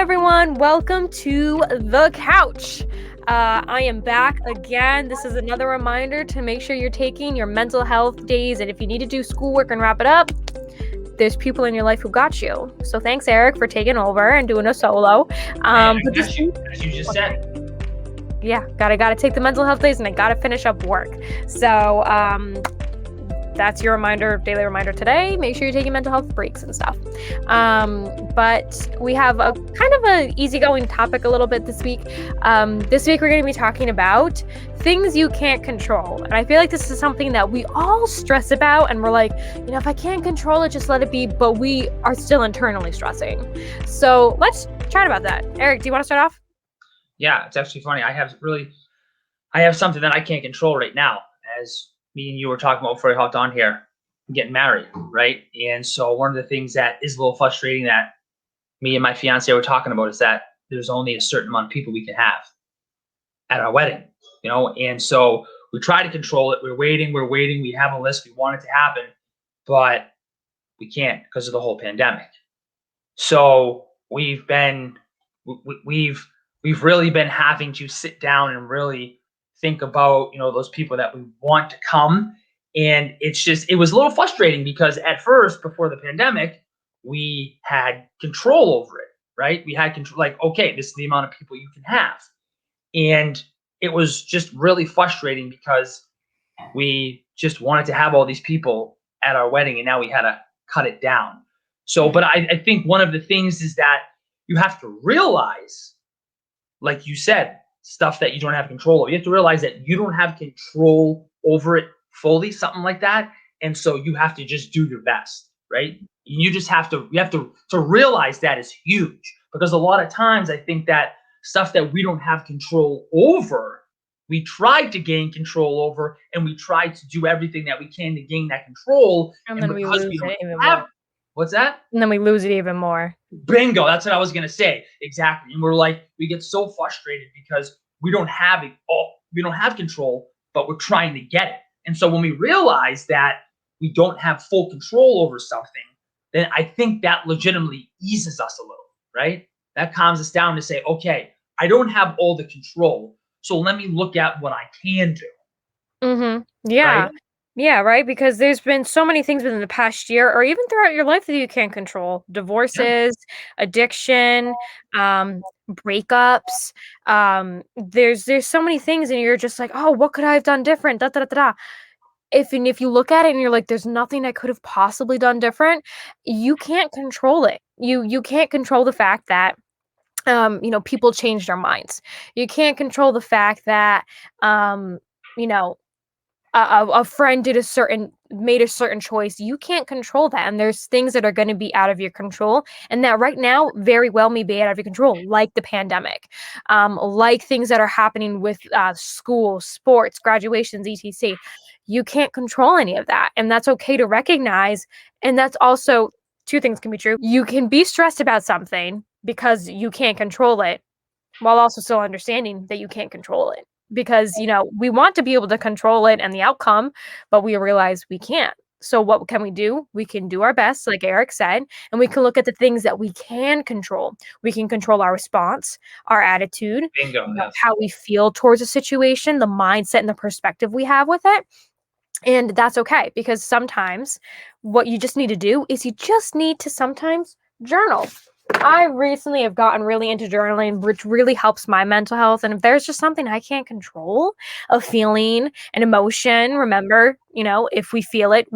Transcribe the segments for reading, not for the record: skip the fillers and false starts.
everyone. Welcome to the couch. I am back again. This is another reminder to make sure you're taking your mental health days, and if you need to do schoolwork and wrap it up, there's people in your life who got you. So thanks, Eric, for taking over and doing a solo. But as you just said. Yeah, gotta take the mental health days, and I gotta finish up work. So that's your daily reminder today. Make sure you're taking mental health breaks and stuff. But we have a kind of an easygoing topic a little bit this week. This week we're going to be talking about things you can't control. And I feel like this is something that we all stress about, and we're like, if I can't control it, just let it be. But we are still internally stressing. So let's chat about that. Eric, do you want to start off? Yeah, it's actually funny. I have something that I can't control right now, as me and you were talking about before I hopped on here. I'm getting married, right? And so one of the things that is a little frustrating that me and my fiance were talking about is that there's only a certain amount of people we can have at our wedding, and so we try to control it. We're waiting. We have a list. We want it to happen, but we can't because of the whole pandemic. So we've really been having to sit down and really think about those people that we want to come. And it was a little frustrating because at first, before the pandemic, we had control over it, right? We had control, like, okay, this is the amount of people you can have. And it was just really frustrating because we just wanted to have all these people at our wedding, and now we had to cut it down. So, but I think one of the things is that you have to realize, like you said, stuff that you don't have control over. You have to realize that you don't have control over it fully, something like that. And so you have to just do your best, right? You have to realize that is huge, because a lot of times I think that stuff that we don't have control over, we try to gain control over, and we try to do everything that we can to gain that control. And then we lose it even more. What's that? And then we lose it even more. Bingo. That's what I was going to say. Exactly. And we get so frustrated because we don't have it all. We don't have control, but we're trying to get it. And so when we realize that we don't have full control over something, then I think that legitimately eases us a little, right? That calms us down to say, okay, I don't have all the control, so let me look at what I can do. Mm-hmm. Yeah. Right? Yeah, right? Because there's been so many things within the past year or even throughout your life that you can't control. Divorces, addiction, breakups. There's so many things, and you're just like, oh, what could I have done different? Da, da, da, da, da. If you look at it and you're like, there's nothing I could have possibly done different, you can't control it. You can't control the fact that people change their minds. You can't control the fact that you know a friend made a certain choice. You can't control that, and there's things that are going to be out of your control, and that right now very well may be out of your control, like the pandemic, like things that are happening with school, sports, graduations, etc. You can't control any of that, and that's okay to recognize. And that's also, two things can be true. You can be stressed about something because you can't control it, while also still understanding that you can't control it, because we want to be able to control it and the outcome, but we realize we can't. So what can we do? We can do our best, like Eric said, and we can look at the things that we can control. We can control our response, our attitude, Bingo. Yes. how we feel towards a situation, the mindset and the perspective we have with it. And that's okay, because sometimes what you just need to do is you just need to sometimes journal. I recently have gotten really into journaling, which really helps my mental health. And if there's just something I can't control, a feeling, an emotion, remember, if we feel it,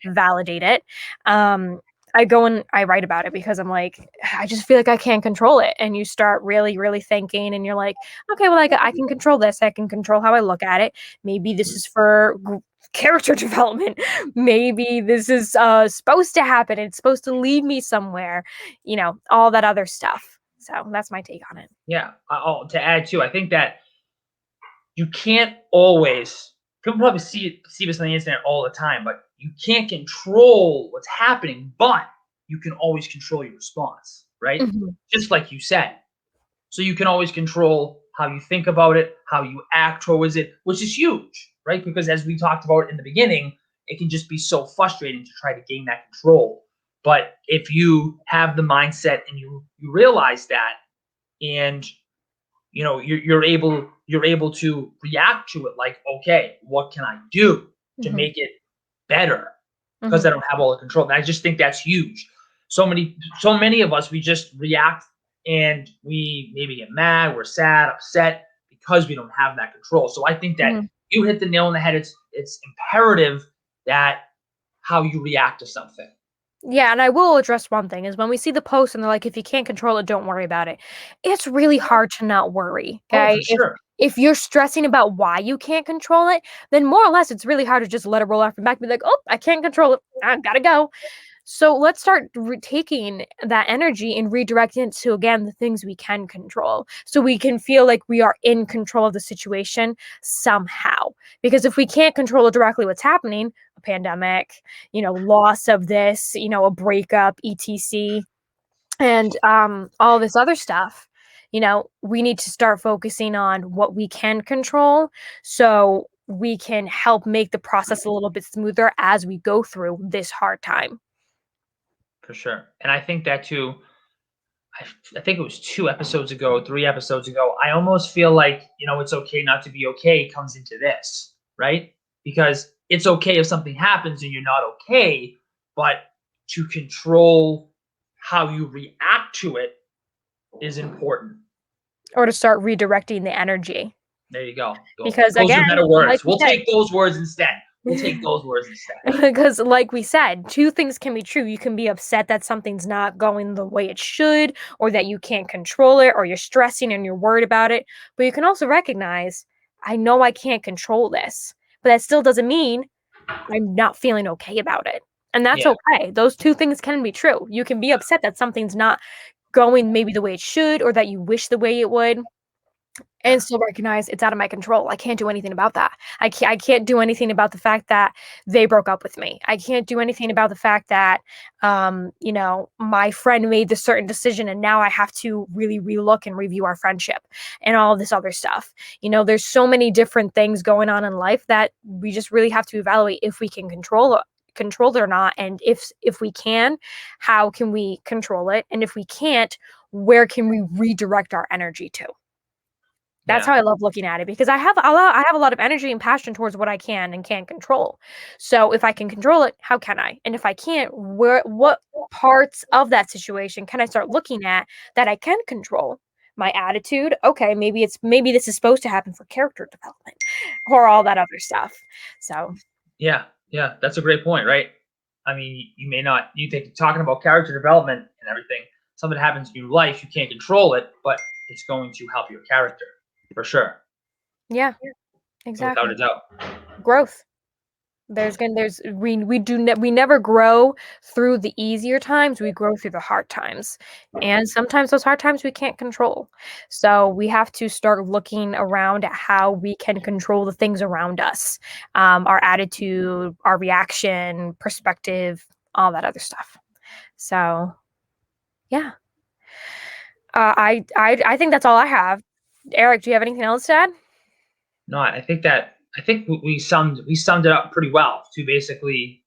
validate it. I go and I write about it, because I'm like, I just feel like I can't control it. And you start really, really thinking, and you're like, okay, well, I can control this. I can control how I look at it. Maybe this is for character development. Maybe this is supposed to happen. It's supposed to lead me somewhere, all that other stuff. So that's my take on it. Yeah. To add too, I think that you can't always, people probably see this on the internet all the time, but you can't control what's happening, but you can always control your response, right? Mm-hmm. Just like you said. So you can always control how you think about it, how you act towards it, which is huge, right? Because as we talked about in the beginning, it can just be so frustrating to try to gain that control. But if you have the mindset and you realize that and you're able to react to it like, okay, what can I do to Mhm. make it better because I Mhm. don't have all the control. And I just think that's huge. So many of us, we just react, and we maybe get mad, we're sad, upset because we don't have that control. So I think that Mhm. you hit the nail on the head. It's imperative that how you react to something. Yeah, and I will address one thing is when we see the post and they're like, if you can't control it, don't worry about it. It's really hard to not worry. Oh, Okay. for sure. If you're stressing about why you can't control it, then more or less it's really hard to just let it roll off your back and be like, oh, I can't control it. I gotta go. So let's start taking that energy and redirecting it to, again, the things we can control. So we can feel like we are in control of the situation somehow. Because if we can't control it directly what's happening, a pandemic, loss of this, a breakup, etc., and all this other stuff, we need to start focusing on what we can control so we can help make the process a little bit smoother as we go through this hard time. For sure. And I think that too, I think it was 2 episodes ago, 3 episodes ago. I almost feel like, it's okay not to be okay comes into this, right? Because it's okay if something happens and you're not okay, but to control how you react to it is important. Or to start redirecting the energy. There you go. Because Those are again, better like words. we We'll said, take those words instead. We'll take those words instead. because like we said, two things can be true. You can be upset that something's not going the way it should, or that you can't control it, or you're stressing and you're worried about it. But you can also recognize, I know I can't control this, but that still doesn't mean I'm not feeling okay about it. And that's Yeah. okay. Those two things can be true. You can be upset that something's not going maybe the way it should, or that you wish the way it would, and still recognize it's out of my control. I can't do anything about that. I can't do anything about the fact that they broke up with me. I can't do anything about the fact that my friend made this certain decision and now I have to really relook and review our friendship and all this other stuff. There's so many different things going on in life that we just really have to evaluate if we can control it or not, and if we can, how can we control it, and if we can't, where can we redirect our energy to? That's Yeah. how I love looking at it, because I have a lot of energy and passion towards what I can and can't control. So if I can control it, how can I? And if I can't, what parts of that situation can I start looking at that I can control? My attitude, okay, maybe this is supposed to happen for character development or all that other stuff. So, Yeah, yeah, that's a great point, right? I mean, you may not, you think talking about character development and everything, something happens in your life, you can't control it, but it's going to help your character for sure, yeah, without a exactly. doubt. Growth. We never grow through the easier times, we grow through the hard times. And sometimes those hard times we can't control. So we have to start looking around at how we can control the things around us. Our attitude, our reaction, perspective, all that other stuff. So yeah. I think that's all I have. Eric, do you have anything else to add? No, I think we summed it up pretty well to basically,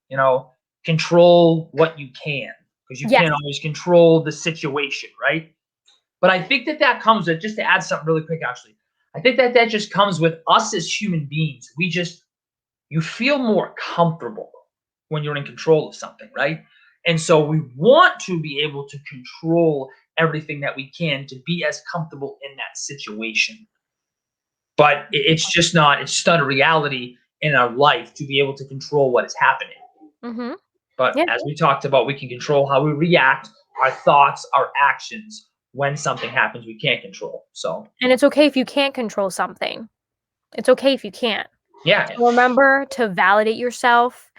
control what you can, because you Yes. can't always control the situation, right? But I think that comes with, just to add something really quick, actually. I think that just comes with us as human beings. You feel more comfortable when you're in control of something, right? And so we want to be able to control everything that we can to be as comfortable in that situation. But it's just not a reality in our life to be able to control what is happening. Mm-hmm. But Yeah. as we talked about, we can control how we react, our thoughts, our actions when something happens we can't control. So, And it's okay if you can't control something. It's okay if you can't. yeah, So remember to validate yourself.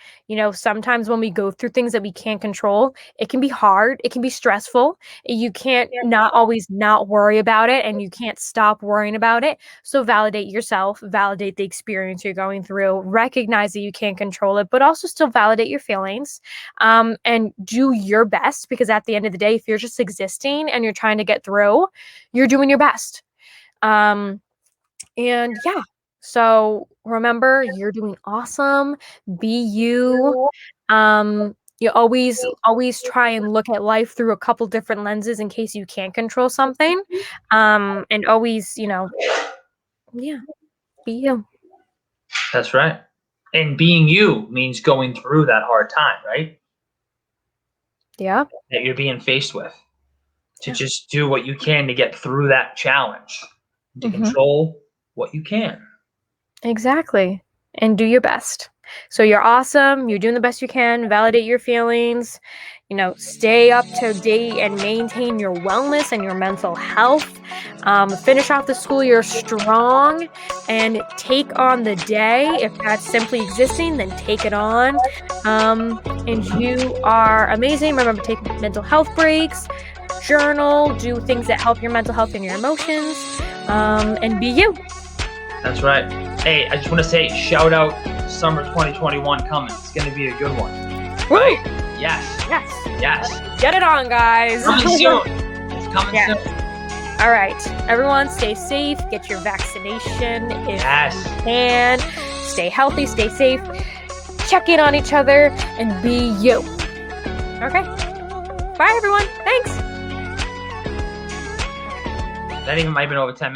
Sometimes when we go through things that we can't control, it can be hard, it can be stressful. You can't not always not worry about it, and you can't stop worrying about it. So validate yourself, validate the experience you're going through, recognize that you can't control it, but also still validate your feelings, and do your best, because at the end of the day, if you're just existing and you're trying to get through, you're doing your best. Um, and yeah, so remember, you're doing awesome. Be you. You always try and look at life through a couple different lenses in case you can't control something. And always, yeah, be you. That's right. And being you means going through that hard time, right? Yeah. That you're being faced with. To Yeah. just do what you can to get through that challenge, to Hmm. control what you can. Exactly. And do your best. So you're awesome. You're doing the best you can. Validate your feelings. Stay up to date and maintain your wellness and your mental health. Finish off the school year strong and take on the day. If that's simply existing, then take it on. And you are amazing. Remember, take mental health breaks, journal, do things that help your mental health and your emotions, and be you. That's right. Hey, I just want to say, shout out summer 2021 coming. It's going to be a good one. Woo! Right? Yes. Yes. Yes. Get it on, guys. Coming soon. It's coming Yes. soon. All right. Everyone, stay safe. Get your vaccination if Yes. you can. Stay healthy. Stay safe. Check in on each other and be you. Okay. Bye, everyone. Thanks. That even might have been over 10 minutes.